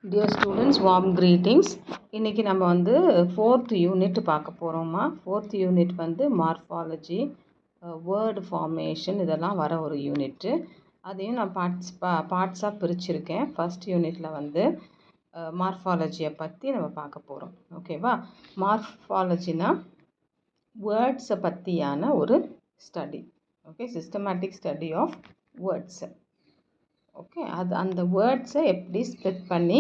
Dear students, warm greetings. இன்னைக்கு நம்ம வந்து 4th யூனிட் பார்க்க போகிறோமா. 4th யூனிட் வந்து மார்ஃபாலஜி, வேர்டு ஃபார்மேஷன் இதெல்லாம் வர ஒரு யூனிட்டு. அதையும் நான் பார்ட்ஸாக பிரிச்சுருக்கேன். ஃபஸ்ட் யூனிட்டில் வந்து மார்ஃபாலஜியை பற்றி நம்ம பார்க்க போகிறோம். ஓகேவா. மார்ஃபாலஜினா வேர்ட்ஸை பற்றியான ஒரு study. Okay, systematic study of வேர்ட்ஸை. ஓகே, அந்த வேர்ட்ஸை எப்படி ஸ்ப்ளிட் பண்ணி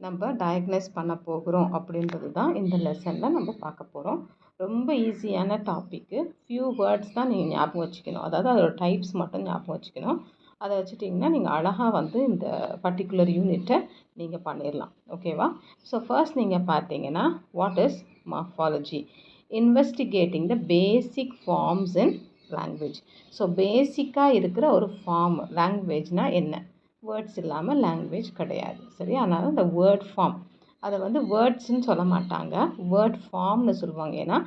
நம்ம டயக்னைஸ் பண்ண போகிறோம் அப்படின்றது தான் இந்த லெசனில் நம்ம பார்க்க போகிறோம். ரொம்ப ஈஸியான டாப்பிக்கு. ஃபியூ வேர்ட்ஸ் தான் நீங்கள் ஞாபகம் வச்சுக்கணும். அதாவது அதோட டைப்ஸ் மட்டும் ஞாபகம் வச்சுக்கணும். அதை வச்சுட்டிங்கன்னா நீங்கள் அழகாக வந்து இந்த பர்டிகுலர் யூனிட்டை நீங்கள் பண்ணிடலாம். ஓகேவா. ஸோ ஃபர்ஸ்ட் நீங்கள் பார்த்தீங்கன்னா what is morphology? Investigating the basic forms in language. So பேசிக்காக இருக்கிற ஒரு ஃபார்ம். லாங்குவேஜ்னால் என்ன? வேர்ட்ஸ் இல்லாமல் லாங்குவேஜ் கிடையாது. சரி, அதனால் இந்த வேர்ட் ஃபார்ம் அதை வந்து வேர்ட்ஸ்ன்னு சொல்ல மாட்டாங்க, வேர்ட் ஃபார்ம்னு சொல்லுவாங்க. ஏன்னா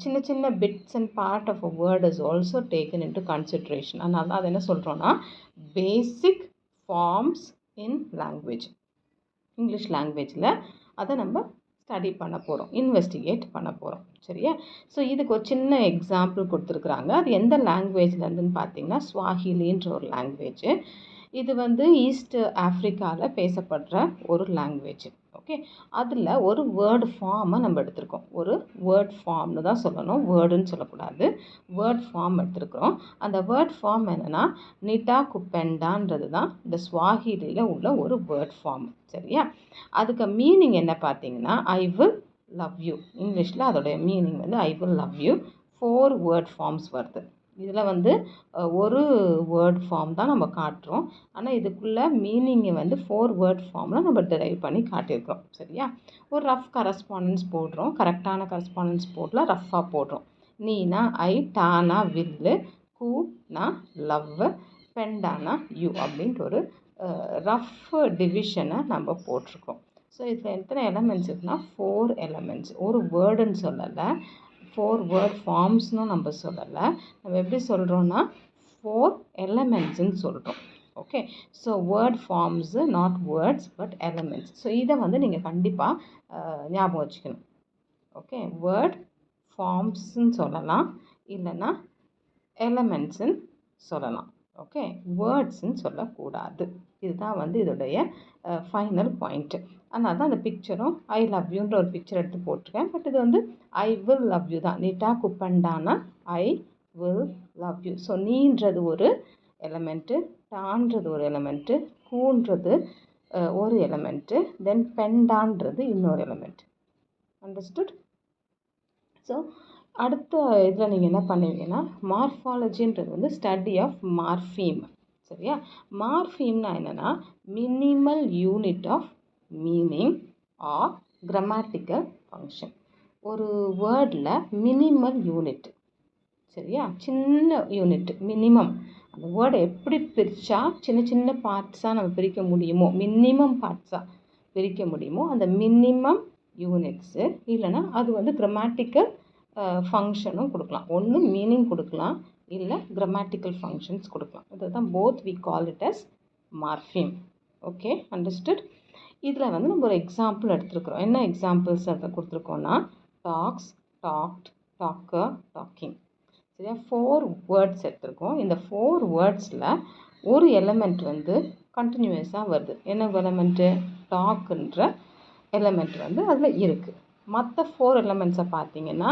சின்ன சின்ன bits and part of a word is also taken into consideration. அதனால தான் அது என்ன சொல்கிறோன்னா basic forms in language. English லாங்குவேஜில் அதை நம்ம ஸ்டடி பண்ண போகிறோம், இன்வெஸ்டிகேட் பண்ண போகிறோம். சரியா. ஸோ இதுக்கு ஒரு சின்ன எக்ஸாம்பிள் கொடுத்துருக்குறாங்க. அது எந்த லாங்குவேஜ்லேருந்துன்னு பார்த்தீங்கன்னா ஸ்வாஹிலின்ற ஒரு லாங்குவேஜ். இது வந்து ஈஸ்ட் ஆஃப்ரிக்காவில் பேசப்படுற ஒரு லாங்குவேஜ். ஓகே, அதில் ஒரு வேர்டு ஃபார்மை நம்ம எடுத்திருக்கோம். ஒரு வேர்ட் ஃபார்ம்னு தான் சொல்லணும், வேர்டுன்னு சொல்லக்கூடாது. வேர்ட் ஃபார்ம் எடுத்திருக்கிறோம். அந்த வேர்ட் ஃபார்ம் என்னென்னா நிட்டா குப்பெண்டான்றது தான் இந்த ஸ்வாஹிலியில் உள்ள ஒரு வேர்ட் ஃபார்ம். சரியா. அதுக்கு மீனிங் என்ன பார்த்தீங்கன்னா ஐ வில் லவ் யூ. இங்கிலீஷில் அதோடைய மீனிங் வந்து I will love you. 4 word forms வருது. இதில் வந்து ஒரு வேர்ட் ஃபார்ம் தான் நம்ம காட்டுறோம். ஆனால் இதுக்குள்ளே மீனிங்கை வந்து 4 வேர்ட் ஃபார்மில் நம்ம டிரைவ் பண்ணி காட்டியிருக்கிறோம். சரியா. ஒரு ரஃப் கரஸ்பாண்டன்ஸ் போடுறோம். கரெக்டான கரஸ்பாண்டன்ஸ் போடல, ரஃப்பாக போடுறோம். நீனா ஐ, டானா வில்லு, கூனா லவ், பெண்டானா யூ அப்படின்ட்டு ஒரு ரஃப் டிவிஷனை நம்ம போட்டிருக்கோம். ஸோ இதில் எத்தனை எலமெண்ட்ஸ் இருக்குன்னா 4 எலமெண்ட்ஸ். ஒரு வேர்டுன்னு சொல்லலை, 4 வேர்ட் ஃபார்ம்ஸ்னு நம்ம சொல்லலை. நம்ம எப்படி சொல்கிறோன்னா 4 எலமெண்ட்ஸ்ன்னு சொல்கிறோம். Okay. So word forms not words but elements. So இதை வந்து நீங்கள் கண்டிப்பாக ஞாபகம் வச்சுக்கணும். ஓகே, வேர்ட் ஃபார்ம்ஸ்ன்னு சொல்லலாம், இல்லைன்னா எலமெண்ட்ஸுன்னு சொல்லலாம். ஓகே, வேர்ட்ஸ்ன்னு சொல்லக்கூடாது. இதுதான் வந்து இதோடைய ஃபைனல் பாயிண்ட்டு. அதனால தான் அந்த பிக்சரும் ஐ லவ் யூன்ற ஒரு பிக்சர் எடுத்து போட்டிருக்கேன். பட் இது வந்து ஐ வில் லவ் யூ தான். நீட்டா குப்பண்டானா I will love you. So நீன்றது ஒரு எலமெண்ட்டு, டான்றது ஒரு எலமெண்ட்டு, கூன்றது ஒரு எலமெண்ட்டு, தென் பெண்டான்றது இன்னொரு எலமெண்ட். அண்டர்ஸ்டுட்? ஸோ அடுத்த இதில் நீங்கள் என்ன பண்ணுவீங்கன்னா மார்ஃபாலஜின்றது வந்து ஸ்டடி ஆஃப் மார்ஃபீம். சரியா. மார்ஃபீம்னா என்னென்னா minimal unit of meaning or grammatical function. ஒரு வேர்டில் மினிமல் யூனிட். சரியா, சின்ன யூனிட் மினிமம். அந்த வேர்டை எப்படி பிரித்தா சின்ன சின்ன பார்ட்ஸாக நம்ம பிரிக்க முடியுமோ, மினிமம் பார்ட்ஸாக பிரிக்க முடியுமோ அந்த மினிமம் யூனிட்ஸு. இல்லைன்னா அது வந்து கிராமட்டிக்கல் ஃபங்க்ஷனும் கொடுக்கலாம். ஒன்று மீனிங் கொடுக்கலாம், இல்லை கிராமட்டிக்கல் ஃபங்க்ஷன்ஸ் கொடுக்கலாம். இதுதான் both we call it as morpheme. Okay, understood? இதில் வந்து நம்ம ஒரு எக்ஸாம்பிள் எடுத்துருக்குறோம். என்ன எக்ஸாம்பிள்ஸ் அதில் கொடுத்துருக்கோன்னா டாக்ஸ், டாக்ட், டாக்கர், டாக்கிங். சரியா. 4 வேர்ட்ஸ் எடுத்துருக்கோம். இந்த 4 வேர்ட்ஸில் ஒரு எலமெண்ட் வந்து கண்டினியூஸாக வருது. என்ன எலமெண்ட்டு? டாக்குன்ற எலமெண்ட் வந்து அதில் இருக்குது. மற்ற 4 எலமெண்ட்ஸை பார்த்தீங்கன்னா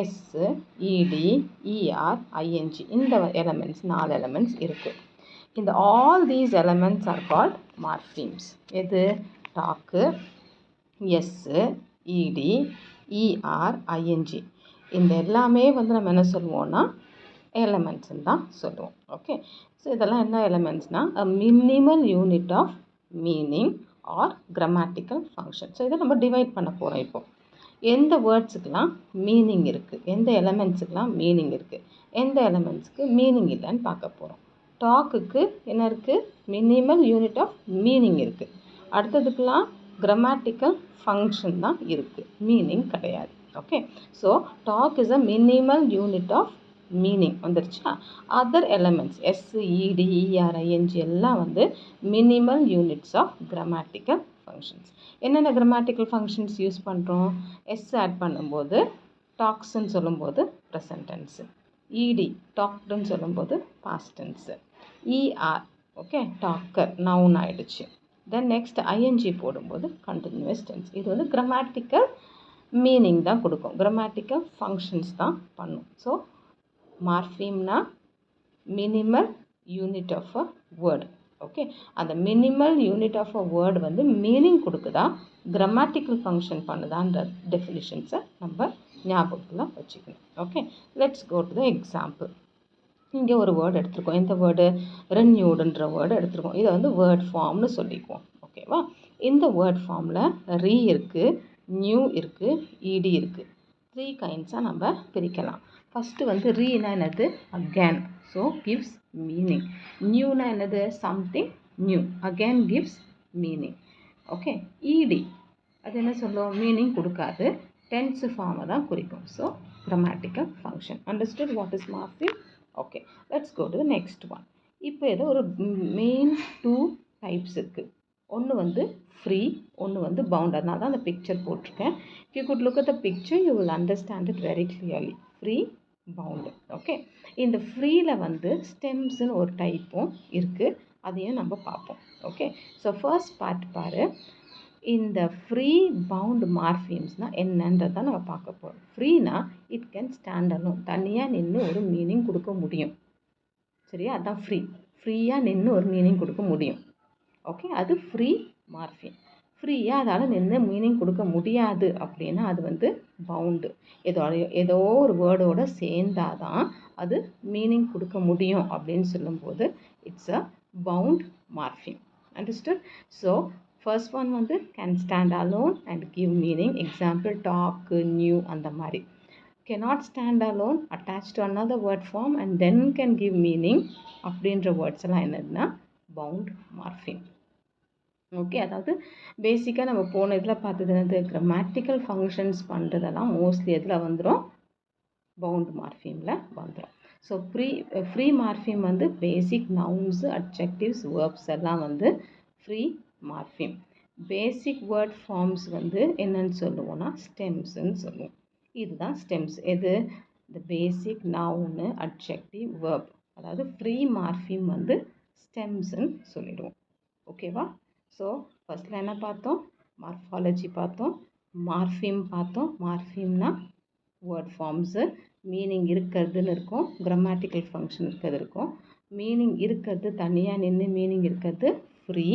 எஸ்ஸு, இடி, இஆர், ஐஎன்ஜி இந்த எலமெண்ட்ஸ் 4 எலமெண்ட்ஸ் இருக்குது. இந்த all these elements are called morphemes. எது? Talk, S, E D, ER, I N G இந்த எல்லாமே வந்து நம்ம என்ன சொல்லுவோம்னா எலமெண்ட்ஸ்ன்னு தான் சொல்லுவோம். ஓகே. ஸோ இதெல்லாம் என்ன எலமெண்ட்ஸ்னால் a minimal unit of meaning or grammatical function. So இதை நம்ம டிவைட் பண்ண போகிறோம். இப்போ எந்த வேர்ட்ஸுக்கெலாம் மீனிங் இருக்குது, எந்த எலமெண்ட்ஸுக்கெலாம் மீனிங் இருக்குது, எந்த எலமெண்ட்ஸுக்கு மீனிங் இல்லைன்னு பார்க்க போகிறோம். டாக்குக்கு என்ன இருக்குது? மினிமல் யூனிட் ஆஃப் மீனிங் இருக்குது. அடுத்ததுக்கெலாம் கிராமட்டிக்கல் ஃபங்க்ஷன் தான் இருக்குது, மீனிங் கிடையாது. Okay. So talk is a minimal unit of meaning வந்துருச்சா. Other elements S, ED, ER, ING எல்லாம் வந்து minimal units of grammatical functions. என்னென்ன கிராமட்டிக்கல் ஃபங்க்ஷன்ஸ் யூஸ் பண்ணுறோம்? எஸ் ஆட் பண்ணும்போது டாக்ஸ்ன்னு சொல்லும்போது ப்ரெசன்ட் டென்ஸு, இடி டாக்டுன்னு சொல்லும்போது past tense, ER okay talker noun ஆகிடுச்சு. தென் நெக்ஸ்ட் ஐஎன்ஜி போடும்போது கண்டினியூஸ் டென்ஸ். இது வந்து கிராமட்டிக்கல் மீனிங் தான் கொடுக்கும், கிராமட்டிக்கல் ஃபங்க்ஷன்ஸ் தான் பண்ணும். ஸோ மார்ஃபீம்னா minimal unit of a word. Okay, அந்த minimal unit of a word வந்து மீனிங் கொடுக்குதா கிராமட்டிக்கல் ஃபங்க்ஷன் பண்ணுதான்ற டெஃபினிஷன்ஸை நம்ம ஞாபகத்தில் வச்சுக்கணும். Okay, let's go to the example. இங்கே ஒரு வேர்டு எடுத்துருக்கோம். இந்த வேர்டு ரென்யூடுன்ற வேர்டு எடுத்துருக்கோம். இதை வந்து வேர்ட் ஃபார்ம்னு சொல்லிக்குவோம். ஓகேவா? இந்த வேர்ட் ஃபார்மில் ரீ இருக்குது, நியூ இருக்குது, இடி இருக்குது. 3 கைண்ட்ஸாக நம்ம பிரிக்கலாம். ஃபஸ்ட்டு வந்து ரீனா என்னது? Again, so gives meaning. நியூனா என்னது? Something new, again gives meaning. Okay, E D அது என்ன சொல்லும்? மீனிங் கொடுக்காது, டென்ஸ் ஃபார்மை தான் குறிக்கும். So grammatical function. Understood what is morpheme? Okay, let's go to the next one. இப்போ ஏதோ ஒரு மெயின் 2 டைப்ஸ் இருக்குது. ஒன்று வந்து ஃப்ரீ, ஒன்று வந்து பவுண்ட். அதனால தான் அந்த பிக்சர் போட்டிருக்கேன். If you could look at the picture, you will understand it very clearly. Free, bound. Okay, இந்த ஃப்ரீயில் வந்து ஸ்டெம்ஸ்ன்னு ஒரு டைப்பும் இருக்குது, அதையும் நம்ம பார்ப்போம். ஓகே, ஸோ ஃபர்ஸ்ட் பார்ட் பாரு. இந்த ஃப்ரீ பவுண்ட் மார்ஃபீம்ஸ்னால் என்னன்றது தான் நம்ம பார்க்க போகிறோம். ஃப்ரீனா இட் கேன் ஸ்டாண்ட் அலோன், தனியாக நின்று ஒரு மீனிங் கொடுக்க முடியும். சரியா? அதுதான் ஃப்ரீ, ஃப்ரீயாக நின்று ஒரு மீனிங் கொடுக்க முடியும். ஓகே, அது ஃப்ரீ மார்ஃபிம். ஃப்ரீயாக அதால் நின்று மீனிங் கொடுக்க முடியாது அப்படின்னா அது வந்து பவுண்டு. ஏதோ ஒரு வேர்டோடு சேர்ந்தால் தான் அது மீனிங் கொடுக்க முடியும் அப்படின்னு சொல்லும்போது it's a bound morpheme. Understood? So first one வந்து can stand alone and give meaning. Example talk, new அந்த மாதிரி. cannot stand alone, attached to another word form and then can give meaning அப்படின்ற words எல்லாம் என்னதுன்னா bound morpheme. Okay, அதாவது பேசிக்காக நம்ம போன இதில் பார்த்தது என்னது? கிராமட்டிக்கல் ஃபங்க்ஷன்ஸ் பண்ணுறதெல்லாம் மோஸ்ட்லி எதில் வந்துடும்? பவுண்ட் மார்ஃபிமில் வந்துடும். ஸோ ஃப்ரீ மார்ஃபிம் வந்து பேசிக் நவுன்ஸு, அட்ஜெக்டிவ்ஸ், வேர்ப்ஸ் எல்லாம் வந்து ஃப்ரீ மார்ஃபிம். பேசிக் வேர்ட் ஃபார்ம்ஸ் வந்து என்னன்னு சொல்லுவோம்னா ஸ்டெம்ஸ்ன்னு சொல்லுவோம். இதுதான் ஸ்டெம்ஸ். எது? இந்த பேசிக் நவுனு, அட்ஜெக்டிவ், வேர்ப், அதாவது ஃப்ரீ மார்ஃபிம் வந்து ஸ்டெம்ஸ்ன்னு சொல்லிடுவோம். ஓகேவா? ஸோ ஃபஸ்ட்டில் என்ன பார்த்தோம்? மார்ஃபாலஜி பார்த்தோம், மார்ஃபிம் பார்த்தோம். மார்ஃபிம்னா வேர்ட் ஃபார்ம்ஸு, மீனிங் இருக்கிறதுன்னு இருக்கும், கிராமட்டிக்கல் ஃபங்க்ஷன் இருக்கிறது இருக்கும். மீனிங் இருக்கிறது தனியாக நின்று மீனிங் இருக்கிறது ஃப்ரீ,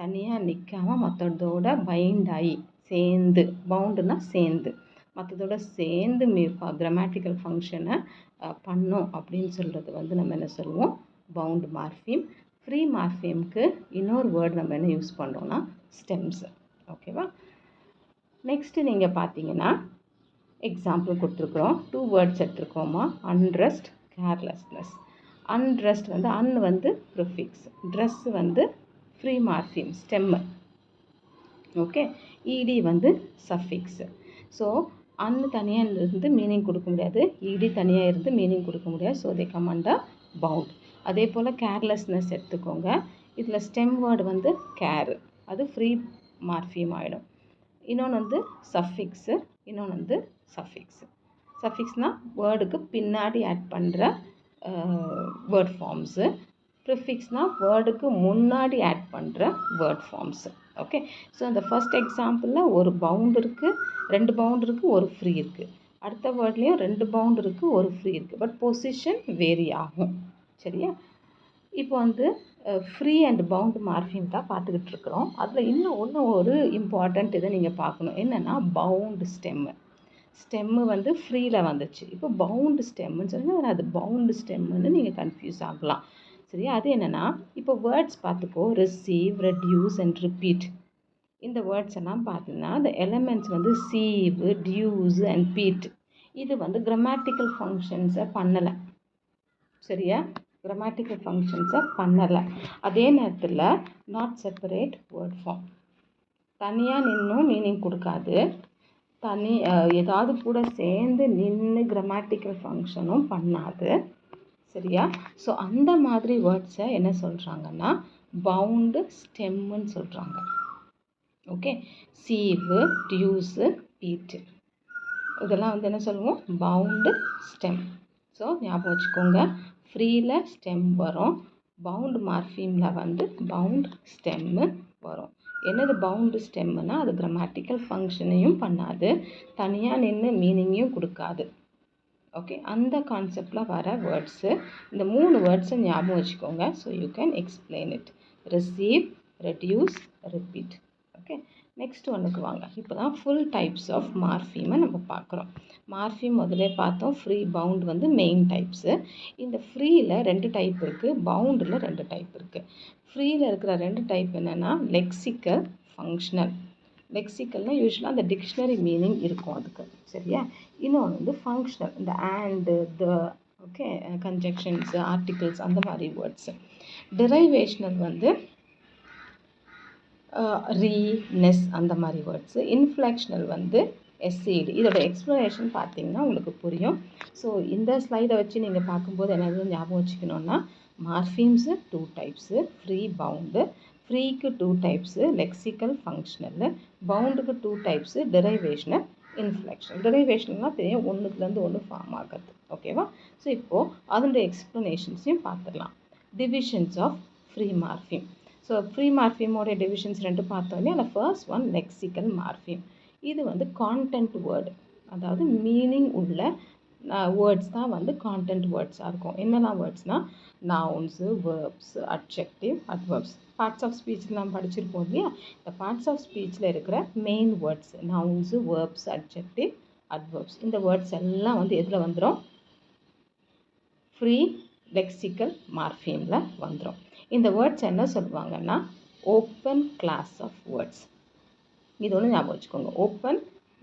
தனியாக நிற்காமல் மற்றதோட பைண்ட் ஆகி சேர்ந்து, பவுண்டுனா சேர்ந்து, மற்றதோட சேர்ந்து கிராமட்டிக்கல் ஃபங்க்ஷனை பண்ணோம் அப்படின்னு சொல்கிறது வந்து நம்ம என்ன சொல்லுவோம்? Bound morpheme. ஃப்ரீ மார்ஃபிம்க்கு இன்னொரு வேர்டு நம்ம என்ன யூஸ் பண்ணுறோன்னா ஸ்டெம்ஸு. ஓகேவா? நெக்ஸ்ட்டு நீங்கள் பார்த்தீங்கன்னா எக்ஸாம்பிள் கொடுத்துருக்குறோம். 2 வேர்ட்ஸ் எடுத்துருக்கோமா? Unrest, carelessness. அன்ரெஸ்ட் வந்து வந்து ப்ரிஃபிக்ஸ், ட்ரெஸ் வந்து free morpheme stem. Okay, E D வந்து சஃபிக்ஸு. ஸோ தனியாக இருந்து மீனிங் கொடுக்க முடியாது, இடி தனியாக இருந்து மீனிங் கொடுக்க முடியாது. So they come under bound. அதே போல் கேர்லெஸ்னஸ் எடுத்துக்கோங்க. இதில் ஸ்டெம் வேர்டு வந்து கேரு, அது ஃப்ரீ மார்ஃபிம் ஆகிடும். இன்னொன்று வந்து சஃபிக்ஸு, இன்னொன்று வந்து சஃபிக்ஸு. சஃபிக்ஸ்னால் வேர்டுக்கு பின்னாடி ஆட் பண்ணுற வேர்ட் ஃபார்ம்ஸு. ப்ரிஃபிக்ஸ்னால் வேர்டுக்கு முன்னாடி ஆட் பண்ணுற வேர்ட் ஃபார்ம்ஸு. ஓகே, ஸோ இந்த ஃபர்ஸ்ட் எக்ஸாம்பிளில் ஒரு பவுண்ட் இருக்குது, 2 பவுண்ட் இருக்குது, ஒரு ஃப்ரீ இருக்குது. அடுத்த வேர்ட்லேயும் 2 பவுண்ட் இருக்குது, ஒரு ஃப்ரீ இருக்குது. பட் பொசிஷன் வேரி ஆகும். சரியா? இப்போ வந்து ஃப்ரீ அண்ட் பவுண்ட் மார்ஃபிம் தான் பார்த்துக்கிட்டு இருக்கிறோம். அதில் இன்னும் ஒரு இம்பார்ட்டண்ட் இதை நீங்கள் பார்க்கணும். என்னென்னா பவுண்டு ஸ்டெம்மு. ஸ்டெம்மு வந்து ஃப்ரீயில் வந்துச்சு, இப்போ பவுண்டு ஸ்டெம்முன்னு சொன்னால் அது பவுண்டு ஸ்டெம்முன்னு நீங்கள் கன்ஃபியூஸ் ஆகலாம். சரியா? அது என்னென்னா இப்போ வேர்ட்ஸ் பார்த்துக்கோ, ரிசீவ், ரெடியூஸ் அண்ட் ரிப்பீட். இந்த வேர்ட்ஸ் எல்லாம் பார்த்தீங்கன்னா இந்த எலமெண்ட்ஸ் வந்து சீவ், டியூஸ் அண்ட் பீட். இது வந்து கிராமட்டிக்கல் ஃபங்க்ஷன்ஸை பண்ணலை. சரியா? கிராமட்டிக்கல் ஃபங்க்ஷன்ஸை பண்ணலை. அதே நேரத்தில் நாட் செப்பரேட் வேர்ட் ஃபார்ம், தனியாக நின்றும் மீனிங் கொடுக்காது, ஏதாவது கூட சேர்ந்து நின்று கிராமட்டிக்கல் ஃபங்க்ஷனும் பண்ணாது. சரியா? ஸோ அந்த மாதிரி வேர்ட்ஸை என்ன சொல்கிறாங்கன்னா பவுண்டு ஸ்டெம்முன்னு சொல்கிறாங்க. ஓகே, சீவு, டியூஸு, பீட்டு இதெல்லாம் வந்து என்ன சொல்லுவோம், பவுண்டு ஸ்டெம். ஸோ ஞாபகம் வச்சுக்கோங்க, ஃப்ரீயில் ஸ்டெம் வரும், பவுண்டு மார்ஃபீமில் வந்து பவுண்ட் ஸ்டெம்மு வரும். என்னது பவுண்டு ஸ்டெம்முனா அது கிராமட்டிக்கல் ஃபங்க்ஷனையும் பண்ணாது, தனியாக நின்று மீனிங்கையும் கொடுக்காது. ஓகே, அந்த கான்செப்டில் வர வேர்ட்ஸு இந்த 3 வேர்ட்ஸை ஞாபகம் வச்சுக்கோங்க. So you can explain it. Receive, reduce, repeat. Okay, next ஒன்றுக்கு வாங்க. இப்போ தான் ஃபுல் டைப்ஸ் ஆஃப் மார்ஃபீமை நம்ம பார்க்குறோம். மார்ஃபீம் முதலே பார்த்தோம், ஃப்ரீ பவுண்ட் வந்து மெயின் டைப்ஸு. இந்த ஃப்ரீயில் 2 டைப் இருக்குது, பவுண்டில் 2 டைப் இருக்குது. ஃப்ரீயில் இருக்கிற 2 டைப் என்னென்னா லெக்சிக்கல், ஃபங்க்ஷனல். லெக்சிக்கல்னால் யூஸ்வலாக அந்த டிக்ஷனரி மீனிங் இருக்கும் அதுக்கு, சரியா? இன்னொன்று வந்து ஃபங்க்ஷனல், இந்த அண்டு, த, ஓகே, கன்ஜெக்ஷன்ஸு, ஆர்டிகிள்ஸ் அந்த மாதிரி வேர்ட்ஸு. டிரைவேஷ்னல் வந்து ரீ, நெஸ் அந்த மாதிரி வேர்ட்ஸு. இன்ஃப்ளெக்ஷனல் வந்து எஸ்சிடி. இதோட எக்ஸ்ப்ளனேஷன் பார்த்தீங்கன்னா உங்களுக்கு புரியும். ஸோ இந்த ஸ்லைடை வச்சு நீங்கள் பார்க்கும்போது என்னது ஞாபகம் வச்சுக்கணுன்னா, மார்ஃபீம்ஸு 2 டைப்ஸு, ஃப்ரீ, பவுண்டு. ஃப்ரீக்கு 2 டைப்ஸு, லெக்சிக்கல், ஃபங்க்ஷனல். பவுண்டுக்கு 2 டைப்ஸு, டிரைவேஷ்னல், இன்ஃப்ளெக்ஷனல். டிரைவேஷ்னல்னால் தெரியும், ஒன்றுலேருந்து ஒன்று ஃபார்ம் ஆகிறது. ஓகேவா? ஸோ இப்போது அதனுடைய எக்ஸ்ப்ளனேஷன்ஸையும் பார்த்துடலாம். Divisions of free morpheme. So free மார்ஃபீமோடைய டிவிஷன்ஸ் 2 பார்த்தோம் இல்லையா? அதில் ஃபர்ஸ்ட் ஒன் லெக்சிக்கல் மார்ஃபீம். இது வந்து கான்டென்ட் வேர்டு, அதாவது மீனிங் உள்ள வேர்ட்ஸ் தான் வந்து கான்டென்ட் வேர்ட்ஸாக இருக்கும். என்னெல்லாம் வேர்ட்ஸ்னால் nouns, verbs, adjective, adverbs. Parts of ஸ்பீச்சில் நம்ம படிச்சிருப்போம் இல்லையா? இந்த பார்ட்ஸ் ஆஃப் ஸ்பீச்சில் இருக்கிற main words nouns, verbs, adjective, adverbs. இந்த வேர்ட்ஸ் எல்லாம் வந்து எதில் வந்துடும்? ஃப்ரீ லெக்சிக்கல் மார்ஃபீமில் வந்துடும். இந்த வேர்ட்ஸ் என்ன சொல்லுவாங்கன்னா ஓப்பன் கிளாஸ் ஆஃப் வேர்ட்ஸ். இது ஒன்று ஞாபகம் வச்சுக்கோங்க, open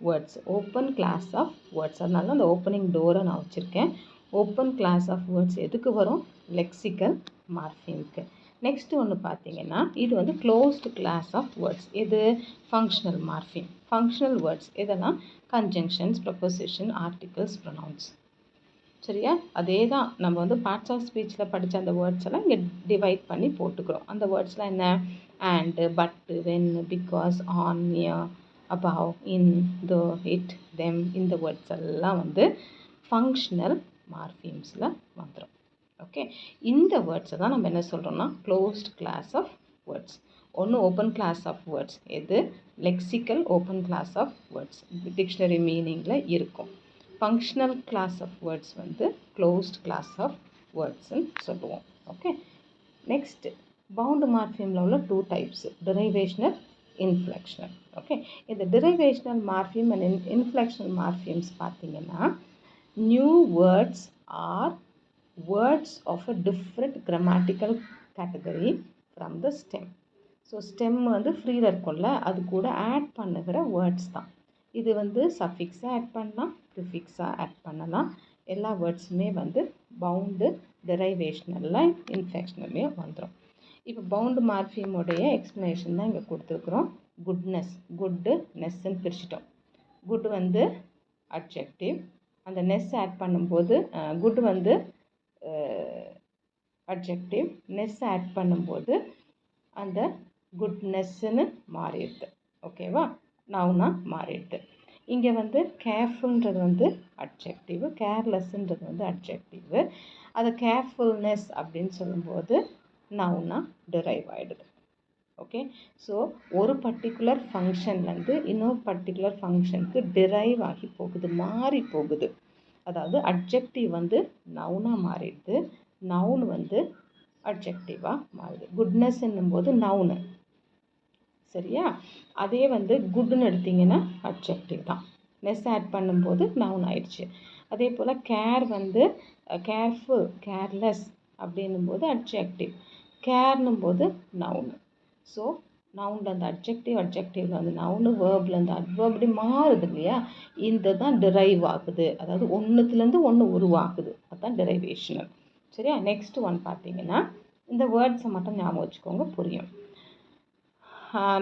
words, open class of words. அதனால அந்த ஓப்பனிங் டோரை நான் வச்சுருக்கேன். ஓப்பன் கிளாஸ் ஆஃப் வேர்ட்ஸ் எதுக்கு வரும்? லெக்சிக்கல் மார்ஃபீமுக்கு. நெக்ஸ்ட் ஒன்று பார்த்தீங்கன்னா இது வந்து க்ளோஸ்டு கிளாஸ் ஆஃப் வேர்ட்ஸ். எது? ஃபங்க்ஷனல் மார்ஃபீம். ஃபங்க்ஷனல் வேர்ட்ஸ் எதெல்லாம்? Conjunctions, proposition, articles, pronounce. சரியா? அதே தான் நம்ம வந்து பார்ட்ஸ் ஆஃப் ஸ்பீச்சில் படித்த அந்த வேர்ட்ஸ் எல்லாம் இங்கே டிவைட் பண்ணி போட்டுக்கிறோம். அந்த வேர்ட்ஸ்லாம் என்ன? And, but, when, because, on, near, above, in, though, it, them. இந்த வேர்ட்ஸ் எல்லாம் வந்து ஃபங்க்ஷனல் மார்ஃபீம்ஸில் வந்துடும். ஓகே, இந்த வேர்ட்ஸை தான் நம்ம என்ன சொல்கிறோம்னா க்ளோஸ்ட் கிளாஸ் ஆஃப் வேர்ட்ஸ். ஒன்று ஓப்பன் கிளாஸ் ஆஃப் வேர்ட்ஸ், எது? Lexical open class of words, dictionary மீனிங்கில் இருக்கும். ஃபங்க்ஷனல் கிளாஸ் ஆஃப் வேர்ட்ஸ் வந்து க்ளோஸ்ட் கிளாஸ் ஆஃப் வேர்ட்ஸ்ன்னு சொல்லுவோம். ஓகே, நெக்ஸ்ட்டு பவுண்டு மார்ஃபீமில் உள்ள 2 டைப்ஸ், டிரைவேஷ்னல், இன்ஃப்ளெக்ஷனல். ஓகே, இந்த டிரைவேஷ்னல் மார்ஃபீம் அண்ட் இன்ஃப்ளெக்ஷனல் மார்ஃபீம்ஸ் பார்த்தீங்கன்னா new words or words of a different grammatical category from the stem. So stem வந்து ஃப்ரீயில் இருக்கும்ல, அது கூட ஆட் பண்ணுகிற வேர்ட்ஸ் தான். இது வந்து சஃபிக்ஸாக ஆட் பண்ணலாம், ப்ரிஃபிக்ஸாக ஆட் பண்ணலாம். எல்லா வேர்ட்ஸுமே வந்து பவுண்டு, டிரைவேஷ்னலில், இன்ஃப்ளெக்ஷனல்லையும் வந்துடும். இப்போ பவுண்டு மார்ஃபீமுடைய எக்ஸ்ப்ளனேஷன் தான் இங்கே கொடுத்துருக்குறோம். குட்னஸ், குட்டு, நெஸ்ன்னு பிரிச்சிட்டோம். குட் வந்து அட்ஜெக்டிவ், அந்த நெஸ் ஆட் பண்ணும்போது குட் வந்து அட்ஜெக்டிவ், நெஸ் ஆட் பண்ணும்போது அந்த குட்னஸ்ன்னு மாறிடுது. ஓகேவா? நவுனாக மாறிடுது. இங்கே வந்து கேர்ஃபுல்ன்றது வந்து அட்ஜெக்டிவ், கேர்லெஸ்ன்றது வந்து அட்ஜெக்டிவ். அதை கேர்ஃபுல்னஸ் அப்படின்னு சொல்லும்போது நவுனாக டிரைவ் ஆகிடுது. ஓகே, ஸோ ஒரு பர்டிகுலர் ஃபங்க்ஷன்லேருந்து இன்னொரு பர்டிகுலர் ஃபங்க்ஷனுக்கு டிரைவ் ஆகி போகுது, மாறி போகுது. அதாவது அட்ஜெக்டிவ் வந்து நவுனாக மாறிடுது, நவுன் வந்து அட்ஜெக்டிவாக மாறுது. குட்னஸ் என்னும்போது நவுனு, சரியா? அதே வந்து குட்னு எடுத்திங்கன்னா அட்ஜெக்டிவ் தான், நெஸ் ஆட் பண்ணும்போது நவுன் ஆயிடுச்சு. அதே போல் கேர் வந்து கேர்ஃபுல், கேர்லெஸ் அப்படின்னும்போது அட்ஜெக்டிவ், கேர்னும் போது நவுனு. ஸோ நவுனில் அந்த அட்ஜெக்டிவ், அட்ஜெக்டிவில் வந்து நவுனு, வேர்பில் அந்த அட்வர்ப் இப்படி மாறுது இல்லையா? இந்த தான் டிரைவ் ஆகுது, அதாவது ஒன்றுத்துலேருந்து ஒன்று உருவாகுது, அதுதான் டிரைவேஷனல். சரியா? நெக்ஸ்ட் ஒன் பார்த்தீங்கன்னா இந்த வேர்ட்ஸை மட்டும் ஞாபகம் வச்சுக்கோங்க, புரியும்.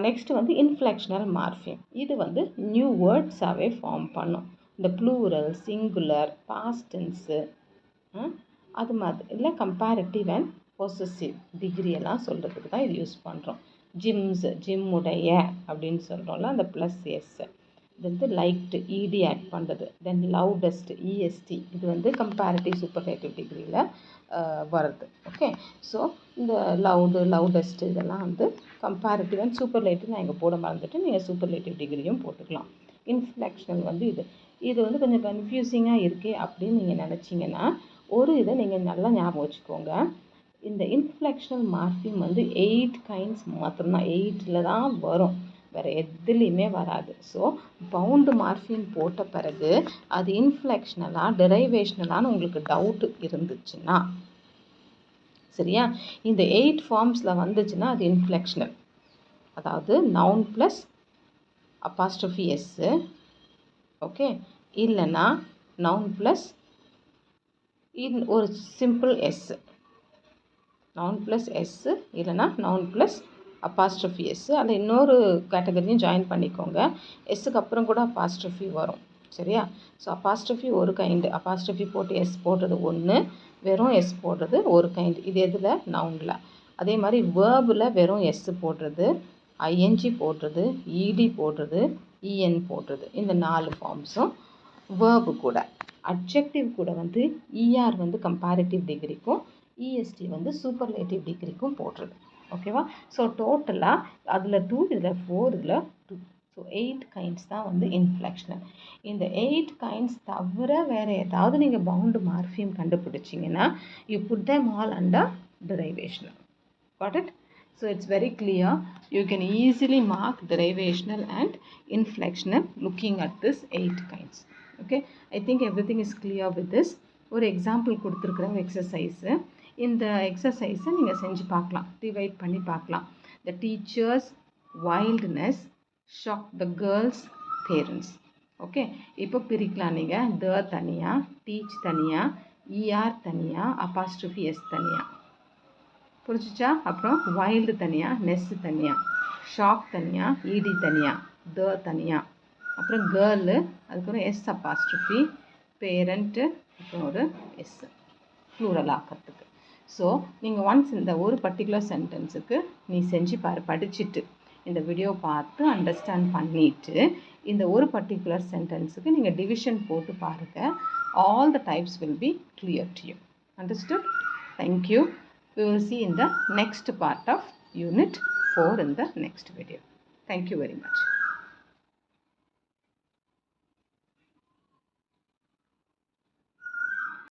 நெக்ஸ்ட் வந்து இன்ஃப்ளெக்ஷனல் மார்ஃபீம். இது வந்து நியூ வேர்ட்ஸாகவே ஃபார்ம் பண்ணும். இந்த ப்ளூரல், சிங்குலர், பாஸ்ட் டென்ஸு, அது மாதிரி இல்லை கம்பேரிட்டிவ் அண்ட் பொசசிவ் டிகிரி எல்லாம் சொல்கிறதுக்கு தான் இது யூஸ் பண்ணுறோம். ஜிம்ஸ் ஜிம்முடைய அப்படின்னு சொல்கிறோம்ல அந்த ப்ளஸ் எஸ். இது வந்து லைக்டு இடி ஆட் பண்ணுறது. தென் லவுடஸ்ட் இஎஸ்டி, இது வந்து கம்பேரிட்டிவ் சூப்பர்லேட்டிவ் டிகிரியில் வருது. ஓகே, ஸோ இந்த லவுடஸ்ட் இதெல்லாம் வந்து கம்பேரிட்டிவ் அண்ட் சூப்பர்லேட்டிவ் நான் இங்கே போட மறந்துட்டு நீங்கள் சூப்பர்லேட்டிவ் டிகிரியும் போட்டுக்கலாம். இன்ஃப்ளெக்ஷனல் வந்து இது வந்து கொஞ்சம் கன்ஃபியூசிங்காக இருக்கே அப்படின்னு நீங்கள் நினச்சிங்கன்னா ஒரு இதை நீங்கள் நல்லா ஞாபகம் வச்சுக்கோங்க. இந்த இன்ஃப்ளெக்ஷனல் மார்ஃபிம் வந்து 8 கைண்ட்ஸ் மாத்திரம்தான், 8ல் தான் வரும், வேறு எதுலேயுமே வராது. ஸோ பவுண்டு மார்ஃபிம் போட்ட பிறகு அது இன்ஃப்ளெக்ஷனலாக டெரைவேஷ்னலான்னு உங்களுக்கு டவுட்டு இருந்துச்சுன்னா, சரியா, இந்த 8 ஃபார்ம்ஸில் வந்துச்சுன்னா அது இன்ஃப்ளெக்ஷனல். அதாவது நவுன் ப்ளஸ் அப்போஸ்ட்ரோஃபி எஸ்ஸு, ஓகே, இல்லைன்னா நவுன் ப்ளஸ் ஒரு simple S, noun plus S இல்லைனா நவுன் ப்ளஸ் அப்போஸ்ட்ரோஃபி எஸ்ஸு. அதில் இன்னொரு கேட்டகரியும் ஜாயின் பண்ணிக்கோங்க, எஸ்ஸுக்கு அப்புறம் கூட அப்போஸ்ட்ரோஃபி வரும், சரியா. ஸோ அப்போஸ்ட்ரோஃபி ஒரு கைண்டு, அப்போஸ்ட்ரோஃபி போட்டு எஸ் போடுறது ஒன்று, வெறும் எஸ் போடுறது ஒரு கைண்டு. இது எதில்? நவுனில். அதே மாதிரி வேர்பில் வெறும் எஸ் போடுறது, ஐஎன்ஜி போடுறது, இடி போடுறது, இஎன் போடுறது, இந்த 4 ஃபார்ம்ஸும் வேர்பு கூட. அட்ஜெக்டிவ் கூட வந்து இஆர் வந்து கம்பேரிட்டிவ் டிகிரிக்கும் இஎஸ்டி வந்து சூப்பர்லேட்டிவ் டிகிரிக்கும் போடுறது. ஓகேவா? ஸோ டோட்டலாக அதில் 2, இதில் 4, இதில் 2. ஸோ 8 கைண்ட்ஸ் தான் வந்து இன்ஃப்ளெக்ஷனல். இந்த 8 கைண்ட்ஸ் தவிர வேறு ஏதாவது நீங்கள் பவுண்டு மார்ஃபியம் கண்டுபிடிச்சிங்கன்னா you put them all under derivational. Got it? So it's very clear. You can easily mark derivational and inflectional looking at this 8 kinds. Okay, I think everything is clear with this. ஒரு example கொடுத்துருக்குற exercise, இந்த எக்ஸசைஸை நீங்கள் செஞ்சு பார்க்கலாம், divide பண்ணி பார்க்கலாம். The teacher's wildness shocked the girls' parents. Okay, இப்போ பிரிக்கலாம் நீங்கள். த தனியாக, டீச் தனியாக, இஆர் தனியாக, அப்போஸ்ட்ரோஃபி எஸ் தனியாக, புரிஞ்சிச்சா? அப்புறம் வைல்டு தனியாக, நெஸ் தனியாக, ஷாக் தனியாக, இடி தனியாக, த தனியாக, அப்புறம் கேர்ளு, அதுக்கப்புறம் எஸ் அப்போஸ்ட்ரோஃபி, பேரண்ட்டு, அப்புறம் ஒரு எஸ் ப்ளூரல் ஆக்கிறதுக்கு. ஸோ நீங்கள் ஒன்ஸ் இந்த ஒரு பர்டிகுலர் சென்டென்ஸுக்கு நீ செஞ்சு படிச்சுட்டு இந்த வீடியோ பார்த்து அண்டர்ஸ்டாண்ட் பண்ணிவிட்டு இந்த ஒரு பர்டிகுலர் சென்டென்ஸுக்கு நீங்கள் டிவிஷன் போட்டு பாருங்கள். All the types will be clear to you. Understood? Thank you. We will see in the next part of Unit 4 in the next video. Thank you very much.